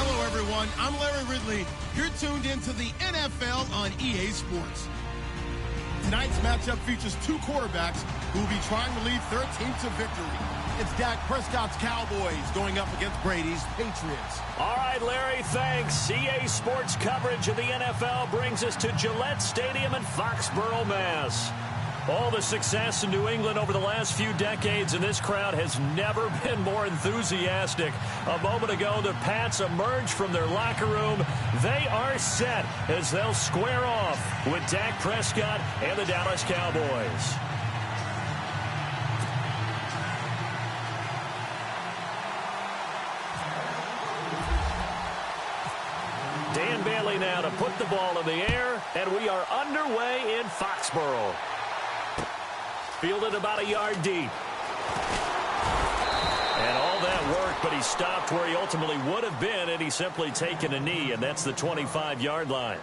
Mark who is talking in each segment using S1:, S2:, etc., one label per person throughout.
S1: Hello, everyone. I'm Larry Ridley. You're tuned into the NFL on EA Sports. Tonight's matchup features two quarterbacks who will be trying to lead their team to victory. It's Dak Prescott's Cowboys going up against Brady's Patriots.
S2: All right, Larry, thanks. EA Sports coverage of the NFL brings us to Gillette Stadium in Foxborough, Mass. All the success in New England over the last few decades, and this crowd has never been more enthusiastic. A moment ago, the Pats emerged from their locker room. They are set as they'll square off with Dak Prescott and the Dallas Cowboys. Dan Bailey now to put the ball in the air, and we are underway in Foxborough. Fielded about a yard deep. And all that work, but he stopped where he ultimately would have been, and he's simply taken a knee, and that's the 25-yard line.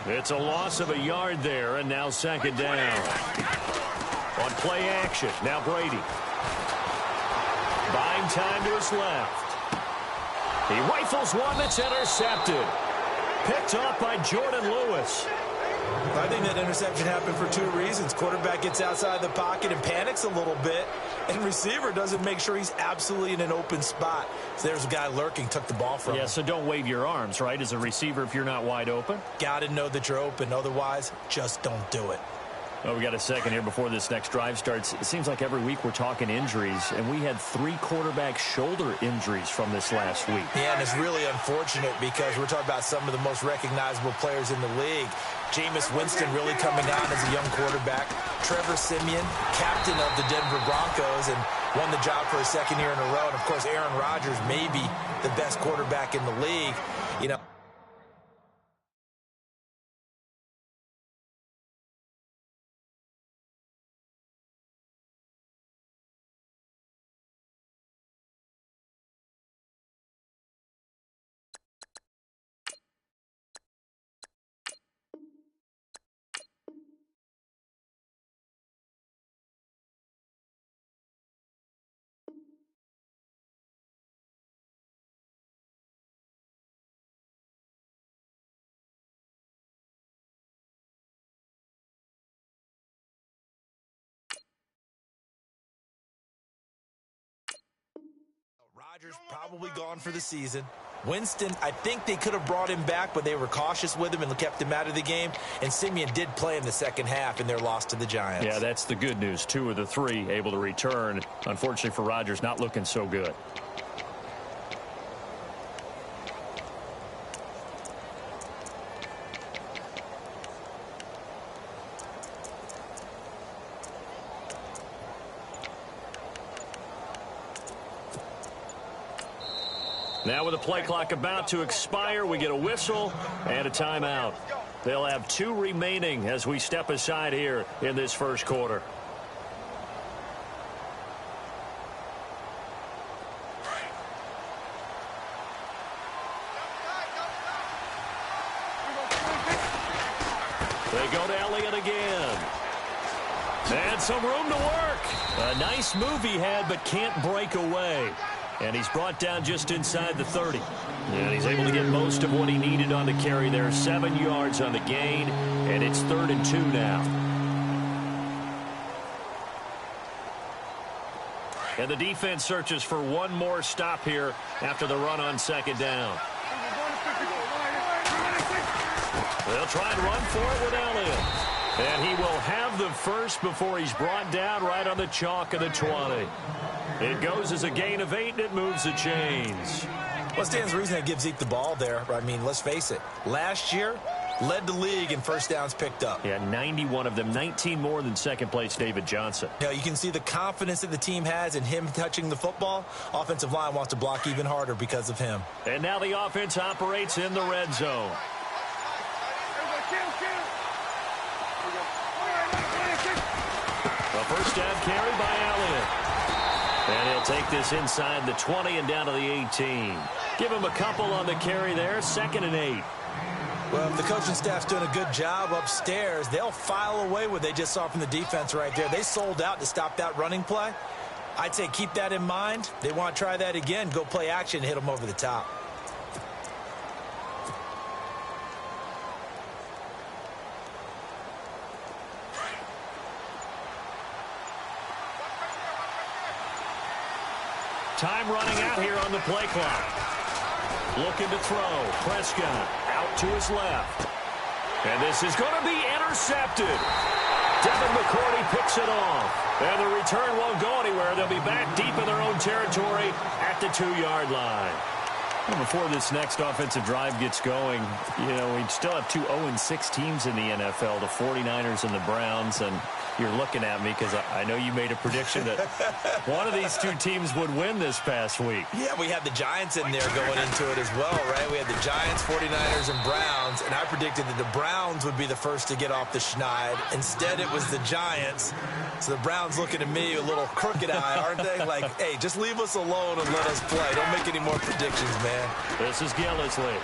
S2: It's a loss of a yard there, and now second down. On play action, now Brady. Buying time to his left. He rifles one that's intercepted. Picked off by Jordan Lewis.
S3: I think that interception happened for two reasons. Quarterback gets outside the pocket and panics a little bit, and receiver doesn't make sure he's absolutely in an open spot. So there's a guy lurking, took the ball from him.
S2: Yeah, so don't wave your arms, right, as a receiver if you're not wide open.
S3: Got to know that you're open. Otherwise, just don't do it.
S2: Well, we got a second here before this next drive starts. It seems like every week we're talking injuries, and we had 3 quarterback shoulder injuries from this last week.
S3: Yeah, and it's really unfortunate because we're talking about some of the most recognizable players in the league. Jameis Winston really coming on as a young quarterback. Trevor Siemian, captain of the Denver Broncos, and won the job for a second year in a row. And, of course, Aaron Rodgers may be the best quarterback in the league. You know, Rodgers probably gone for the season. Winston, I think they could have brought him back, but they were cautious with him and kept him out of the game. And Siemian did play in the second half in their loss to the Giants.
S2: Yeah, that's the good news. 2 of the 3 able to return. Unfortunately for Rodgers, not looking so good. Now with the play clock about to expire, we get a whistle and a timeout. They'll have 2 remaining as we step aside here in this first quarter. They go to Elliott again. And some room to work. A nice move he had, but can't break away. And he's brought down just inside the 30. And he's able to get most of what he needed on the carry there. 7 yards on the gain, and it's 3rd and 2 now. And the defense searches for one more stop here after the run on second down. They'll try and run for it with Elliott. And he will have the first before he's brought down right on the chalk of the 20. It goes as a gain of 8, and it moves the chains.
S3: Well, stands to reason to give Zeke the ball there. I mean, let's face it. Last year, led the league in first downs picked up.
S2: Yeah, 91 of them, 19 more than second-place David Johnson.
S3: You know, you can see the confidence that the team has in him touching the football. Offensive line wants to block even harder because of him.
S2: And now the offense operates in the red zone. A first down carry by Elliott. And he'll take this inside the 20 and down to the 18. Give him a couple on the carry there, 2nd and 8.
S3: Well, if the coaching staff's doing a good job upstairs, they'll file away what they just saw from the defense right there. They sold out to stop that running play. I'd say keep that in mind. They want to try that again, go play action, hit them over the top.
S2: Time running out here on the play clock. Looking to throw. Prescott out to his left. And this is going to be intercepted. Devin McCourty picks it off. And the return won't go anywhere. They'll be back deep in their own territory at the 2-yard line. Well, before this next offensive drive gets going, you know, we still have 2 0-6 teams in the NFL, the 49ers and the Browns, and you're looking at me because I know you made a prediction that one of these 2 teams would win this past week.
S3: Yeah, we had the Giants in there going into it as well, right? We had the Giants, 49ers, and Browns, and I predicted that the Browns would be the first to get off the schneid. Instead, it was the Giants. So the Browns looking at me a little crooked eye, aren't they? Like, hey, just leave us alone and let us play. Don't make any more predictions, man.
S2: This is Gillislee.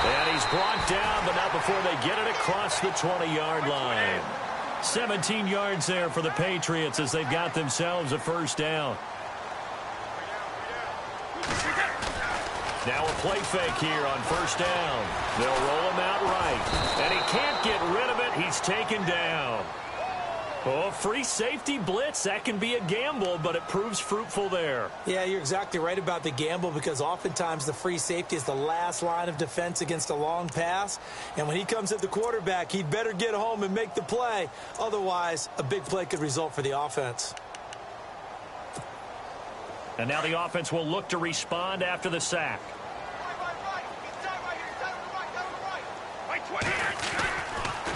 S2: And he's brought down, but not before they get it across the 20-yard line. 17 yards there for the Patriots as they've got themselves a first down. Now a play fake here on first down. They'll roll him out right. And he can't get rid of it. He's taken down. Oh, free safety blitz. That can be a gamble, but it proves fruitful there.
S3: Yeah, you're exactly right about the gamble because oftentimes the free safety is the last line of defense against a long pass. And when he comes at the quarterback, he'd better get home and make the play. Otherwise, a big play could result for the offense.
S2: And now the offense will look to respond after the sack.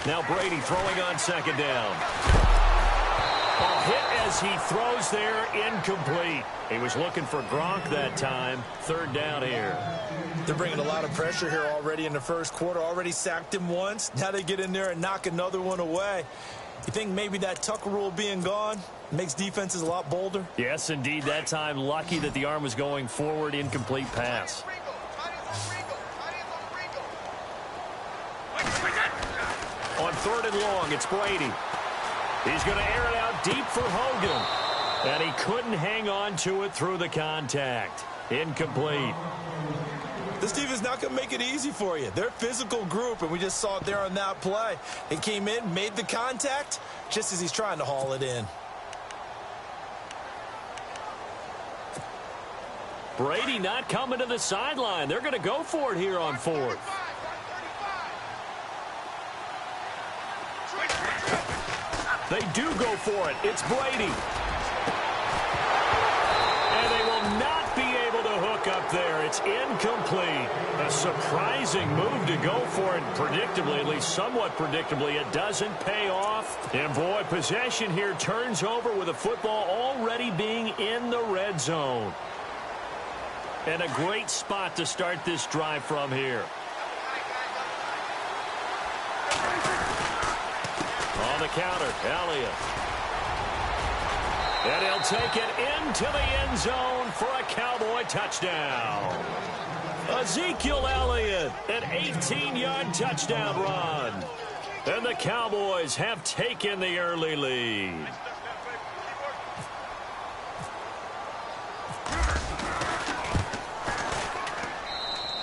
S2: Now Brady throwing on second down. A hit as he throws there, incomplete. He was looking for Gronk that time. Third down here.
S3: They're bringing a lot of pressure here already in the first quarter. Already sacked him once. Now they get in there and knock another one away. You think maybe that Tucker rule being gone makes defenses a lot bolder?
S2: Yes, indeed. That time, lucky that the arm was going forward. Incomplete pass. On 3rd and long, it's Brady. He's going to air it out deep for Hogan. And he couldn't hang on to it through the contact. Incomplete.
S3: This team is not going to make it easy for you. They're a physical group, and we just saw it there on that play. He came in, made the contact, just as he's trying to haul it in.
S2: Brady not coming to the sideline. They're going to go for it here on 4th. They do go for it. It's Brady. And they will not be able to hook up there. It's incomplete. A surprising move to go for it. Predictably, at least somewhat predictably, it doesn't pay off. And boy, possession here turns over with the football already being in the red zone. And a great spot to start this drive from here. On the counter, Elliott. And he'll take it into the end zone for a Cowboy touchdown. Ezekiel Elliott, an 18-yard touchdown run. And the Cowboys have taken the early lead.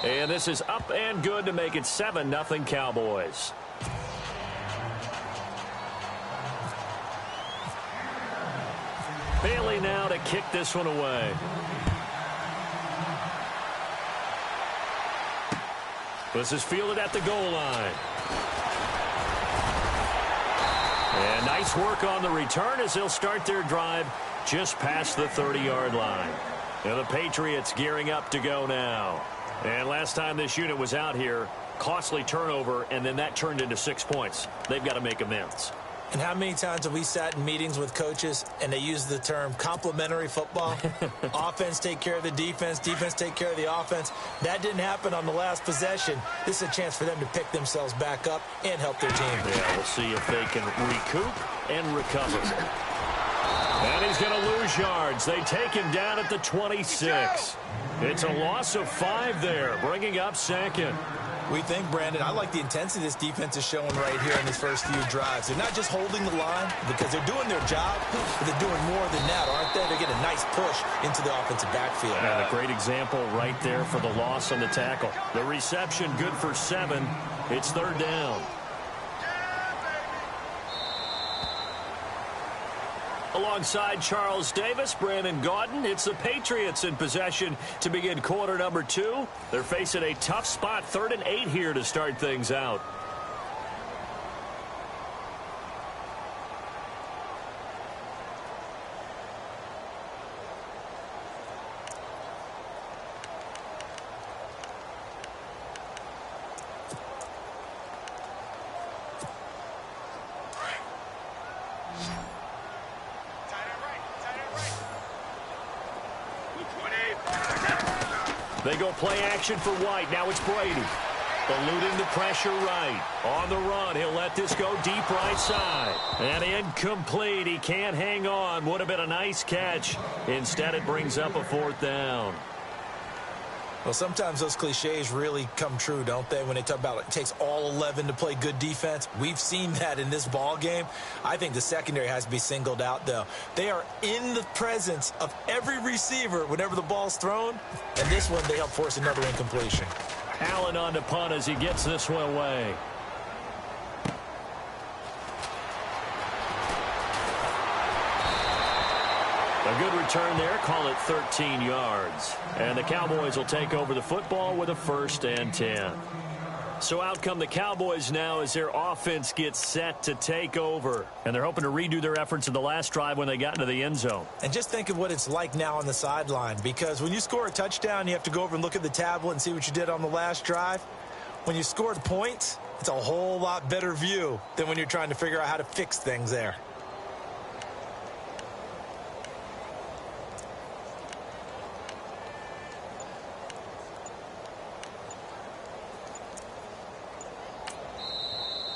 S2: And this is up and good to make it 7-0 Cowboys. Bailey now to kick this one away. This is fielded at the goal line. And nice work on the return as they'll start their drive just past the 30-yard line. Now the Patriots gearing up to go now. And last time this unit was out here, costly turnover, and then that turned into 6 points. They've got to make amends.
S3: And how many times have we sat in meetings with coaches and they use the term complementary football? Offense take care of the defense, defense take care of the offense. That didn't happen on the last possession. This is a chance for them to pick themselves back up and help their team.
S2: Yeah, we'll see if they can recoup and recover. And he's going to lose yards. They take him down at the 26. It's a loss of 5 there, bringing up second.
S3: We think, Brandon, I like the intensity this defense is showing right here in these first few drives. They're not just holding the line because they're doing their job, but they're doing more than that, aren't they? They're getting a nice push into the offensive backfield.
S2: And a great example right there for the loss on the tackle. The reception good for 7. It's 3rd down. Alongside Charles Davis, Brandon Gaudin, it's the Patriots in possession to begin quarter number 2. They're facing a tough spot, 3rd and 8 here to start things out. They go play action for White. Now it's Brady. Eluding the pressure right. On the run, he'll let this go deep right side. And incomplete. He can't hang on. Would have been a nice catch. Instead, it brings up a 4th down.
S3: Well, sometimes those cliches really come true, don't they? When they talk about it takes all 11 to play good defense. We've seen that in this ball game. I think the secondary has to be singled out, though. They are in the presence of every receiver whenever the ball's thrown. And this one, they help force another incompletion.
S2: Allen on to punt as he gets this one away. A good return there, call it 13 yards. And the Cowboys will take over the football with a 1st and 10. So out come the Cowboys now as their offense gets set to take over. And they're hoping to redo their efforts in the last drive when they got into the end zone.
S3: And just think of what it's like now on the sideline, because when you score a touchdown, you have to go over and look at the tablet and see what you did on the last drive. When you scored points, it's a whole lot better view than when you're trying to figure out how to fix things there.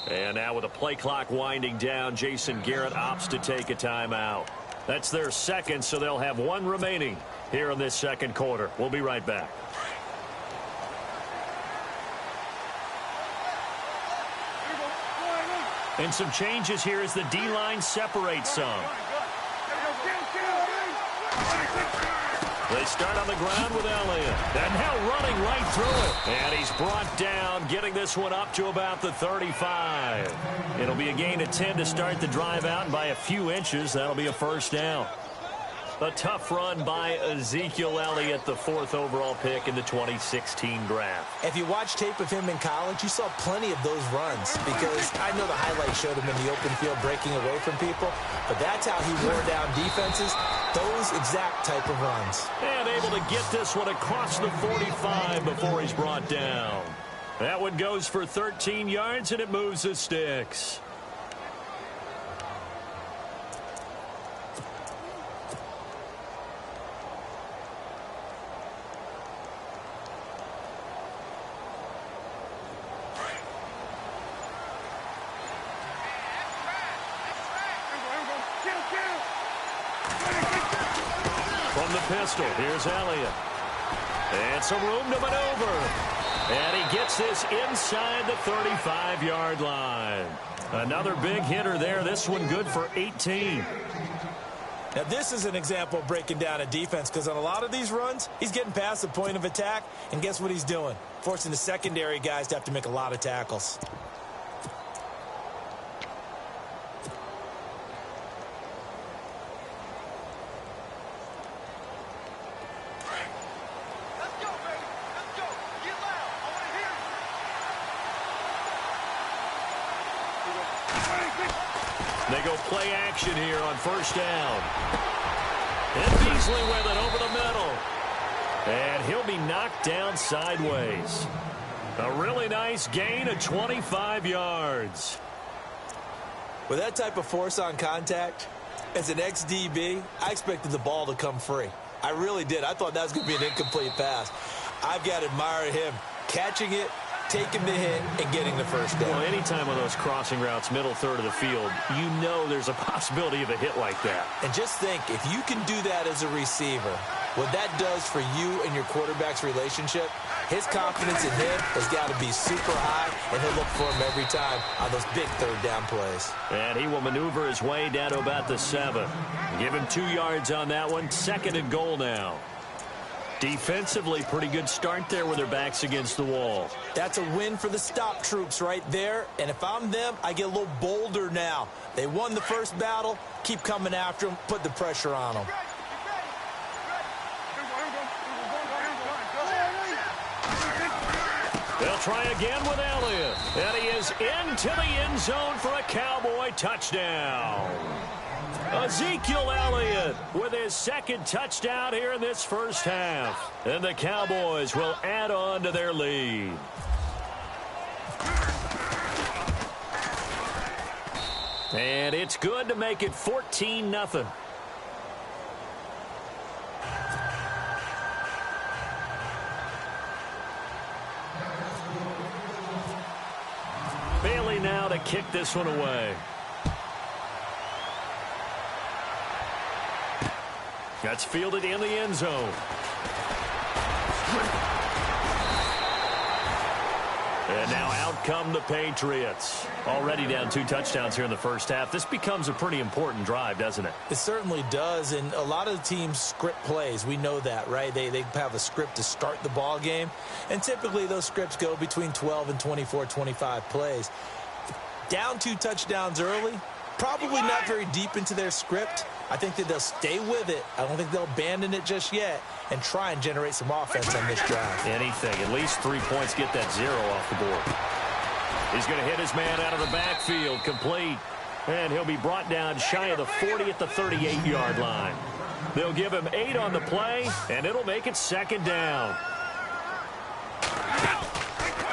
S2: And now with the play clock winding down, Jason Garrett opts to take a timeout. That's their 2nd, so they'll have 1 remaining here in this 2nd quarter. We'll be right back. And some changes here as the D-line separates some. They start on the ground with Elliott. And now running right through it. And he's brought down, getting this one up to about the 35. It'll be a gain of 10 to start the drive out, and by a few inches, that'll be a 1st down. A tough run by Ezekiel Elliott, the 4th overall pick in the 2016 draft.
S3: If you watch tape of him in college, you saw plenty of those runs, because I know the highlight showed him in the open field breaking away from people, but that's how he wore down defenses, those exact type of runs.
S2: And able to get this one across the 45 before he's brought down. That one goes for 13 yards, and it moves the sticks. From the pistol, here's Elliott. And some room to maneuver. And he gets this inside the 35-yard line. Another big hitter there. This one good for 18.
S3: Now, this is an example of breaking down a defense, because on a lot of these runs, he's getting past the point of attack, and guess what he's doing? Forcing the secondary guys to have to make a lot of tackles.
S2: They go play action here on 1st down. And Beasley with it over the middle. And he'll be knocked down sideways. A really nice gain of 25 yards.
S3: With that type of force on contact, as an ex-DB, I expected the ball to come free. I really did. I thought that was going to be an incomplete pass. I've got to admire him catching it, taking the hit, and getting the first down.
S2: Well, anytime on those crossing routes, middle third of the field, you know there's a possibility of a hit like that.
S3: And just think, if you can do that as a receiver, what that does for you and your quarterback's relationship, his confidence in him has got to be super high, and he'll look for him every time on those big third down plays. And
S2: he will maneuver his way down to about the 7. Give him 2 yards on that one. 2nd and goal now. Defensively, pretty good start there with their backs against the wall.
S3: That's a win for the stop troops right there. And if I'm them, I get a little bolder now. They won the first battle. Keep coming after them. Put the pressure on them.
S2: They'll try again with Elliott. And he is into the end zone for a Cowboy touchdown. Ezekiel Elliott with his 2nd touchdown here in this first half. And the Cowboys will add on to their lead. And it's good to make it 14-0. Bailey now to kick this one away. That's fielded in the end zone. And now out come the Patriots. Already down 2 touchdowns here in the first half. This becomes a pretty important drive, doesn't it?
S3: It certainly does, and a lot of the teams script plays. We know that, right? They have a script to start the ball game, and typically those scripts go between 12 and 24, 25 plays. Down 2 touchdowns early, probably not very deep into their script. I think that they'll stay with it. I don't think they'll abandon it just yet and try and generate some offense on this drive.
S2: Anything. At least 3 points, get that 0 off the board. He's going to hit his man out of the backfield, complete. And he'll be brought down shy of the 40 at the 38-yard line. They'll give him 8 on the play, and it'll make it 2nd down.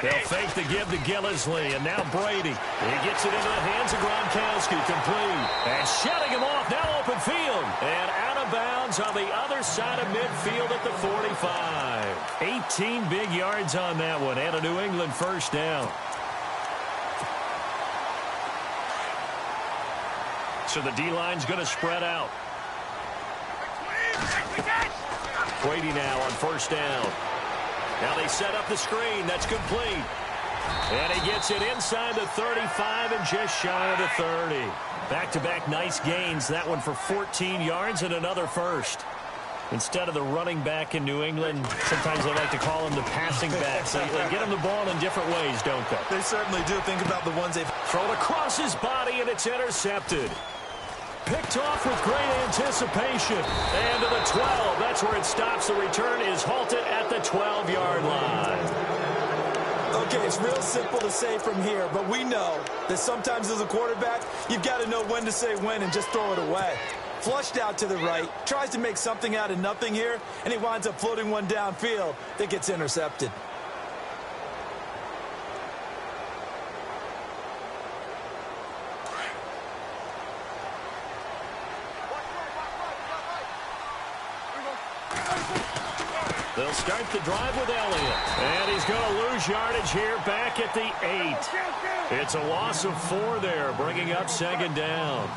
S2: They'll fake the give to Gillisley, and now Brady. He gets it into the hands of Gronkowski, complete. And shutting him off, now open field. And out of bounds on the other side of midfield at the 45. 18 big yards on that one, and a New England first down. So the D-line's going to spread out. Brady now on first down. Now they set up the screen. That's complete. And he gets it inside the 35 and just shy of the 30. Back-to-back nice gains. That one for 14 yards and another first. Instead of the running back in New England, sometimes they like to call them the passing backs. They get them the ball in different ways, don't they?
S3: They certainly do. Think about the ones they've
S2: thrown across his body, and it's intercepted. Picked off with great anticipation. And to the 12. That's where it stops. The return is halted at the 12-yard line.
S3: Okay, it's real simple to say from here, but we know that sometimes as a quarterback, you've got to know when to say when and just throw it away. Flushed out to the right, tries to make something out of nothing here, and he winds up floating one downfield that gets intercepted.
S2: They'll start the drive with Elliott. And he's going to lose yardage here back at the 8. It's a loss of 4 there, bringing up 2nd down.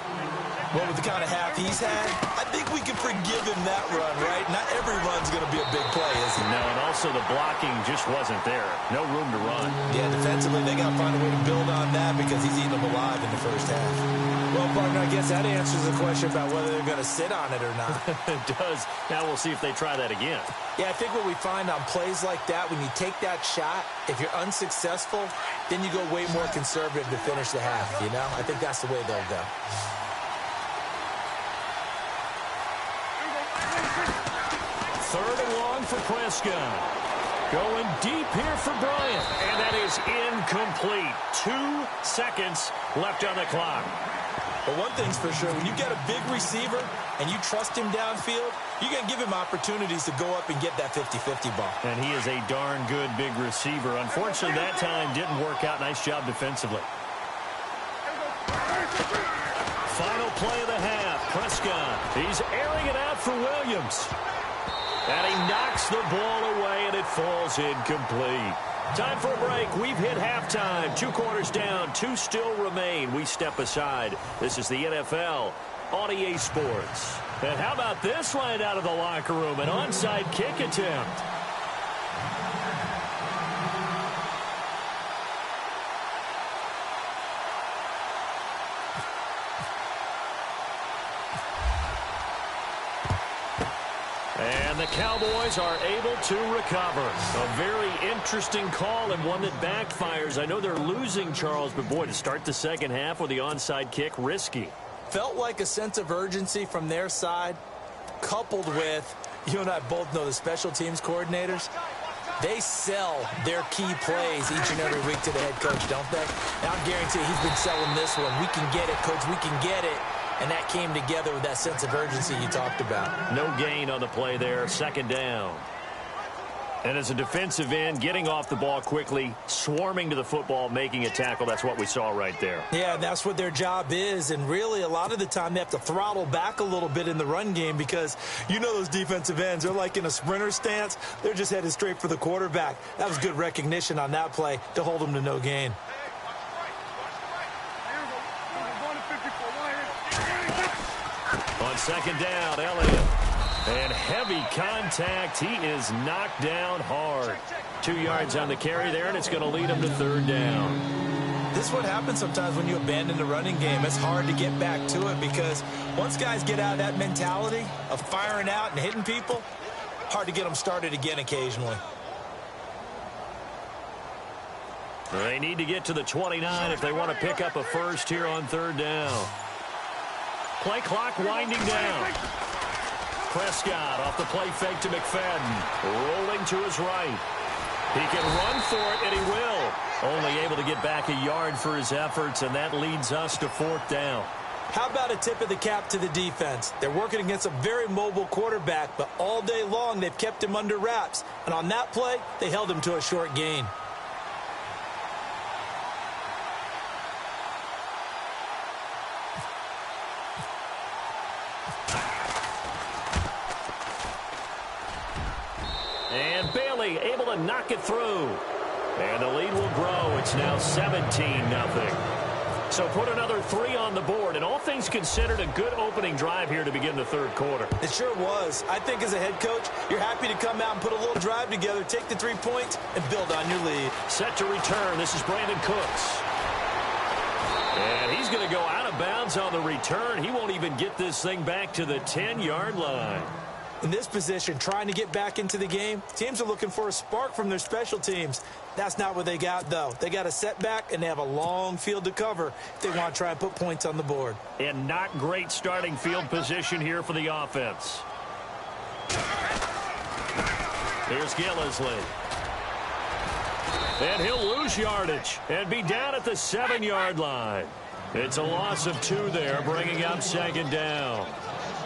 S3: Well, with the kind of half he's had, I think we can forgive him that run, right? Not every run's going to be a big play, is it?
S2: No, and also the blocking just wasn't there. No room to run.
S3: Yeah, defensively, they got to find a way to build on that because he's eating them alive in the first half. Well, partner, I guess that answers the question about whether they're going to sit on it or not.
S2: It does. Now we'll see if they try that again.
S3: Yeah, I think what we find on plays like that, when you take that shot, if you're unsuccessful, then you go way more conservative to finish the half, you know? I think that's the way they'll go.
S2: Third and long for Prescott. Going deep here for Bryant. And that is incomplete. 2 seconds left on the clock.
S3: But one thing's for sure, when you get a big receiver and you trust him downfield, you're going to give him opportunities to go up and get that 50-50 ball.
S2: And he is a darn good big receiver. Unfortunately, that time didn't work out. Nice job defensively. Final play of the half. Prescott. He's airing it out for Williams. And he knocks the ball away, and it falls incomplete. Time for a break. We've hit halftime. 2 quarters down. 2 still remain. We step aside. This is the NFL on EA Sports. And how about this line out of the locker room? An onside kick attempt. And the Cowboys are able to recover. A very interesting call and one that backfires. I know they're losing, Charles, but boy, to start the second half with the onside kick, risky.
S3: Felt like a sense of urgency from their side, coupled with, you and I both know the special teams coordinators, they sell their key plays each and every week to the head coach, don't they? And I guarantee he's been selling this one. We can get it, coach, we can get it. And that came together with that sense of urgency you talked about.
S2: No gain on the play there, second down. And as a defensive end, getting off the ball quickly, swarming to the football, making a tackle, that's what we saw right there.
S3: Yeah, that's what their job is. And really, a lot of the time, they have to throttle back a little bit in the run game because you know those defensive ends, they're like in a sprinter stance. They're just headed straight for the quarterback. That was good recognition on that play to hold them to no gain.
S2: On second down, Elliott. And heavy contact. He is knocked down hard. 2 yards on the carry there, and it's going to lead him to third down.
S3: This is what happens sometimes when you abandon the running game. It's hard to get back to it because once guys get out of that mentality of firing out and hitting people, hard to get them started again occasionally.
S2: They need to get to the 29 if they want to pick up a first here on third down. Play clock winding down. Prescott off the play fake to McFadden. Rolling to his right. He can run for it, and he will. Only able to get back a yard for his efforts, and that leads us to fourth down.
S3: How about a tip of the cap to the defense? They're working against a very mobile quarterback, but all day long they've kept him under wraps. And on that play, they held him to a short gain.
S2: And Bailey able to knock it through. And the lead will grow. It's now 17-0. So put another 3 on the board. And all things considered, a good opening drive here to begin the third quarter.
S3: It sure was. I think as a head coach, you're happy to come out and put a little drive together, take the 3 points, and build on your lead.
S2: Set to return. This is Brandon Cooks. And he's going to go out of bounds on the return. He won't even get this thing back to the 10-yard line.
S3: In this position, trying to get back into the game, teams are looking for a spark from their special teams. That's not what they got, though. They got a setback, and they have a long field to cover if they want to try and put points on the board.
S2: And not great starting field position here for the offense. Here's Gillisley. And he'll lose yardage and be down at the 7-yard line. It's a loss of 2 there, bringing up second down.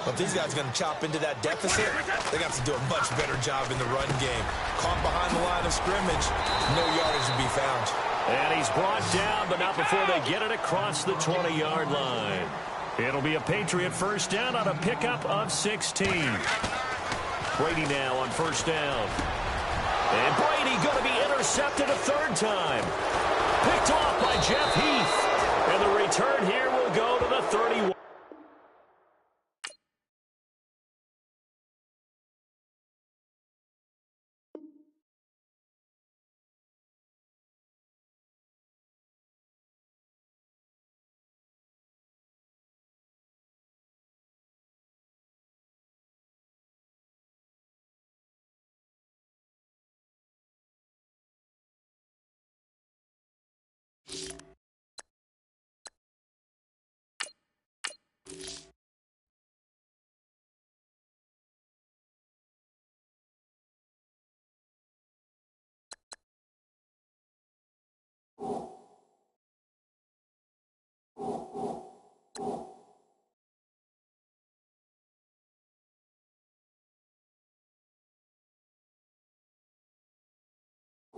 S3: If these guys are going to chop into that deficit, they got to do a much better job in the run game. Caught behind the line of scrimmage, no yardage to be found.
S2: And he's brought down, but not before they get it across the 20-yard line. It'll be a Patriot first down on a pickup of 16. Brady now on first down. And Brady going to be intercepted a third time. Picked off by Jeff Heath. And the return here will go to the 31.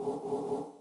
S4: You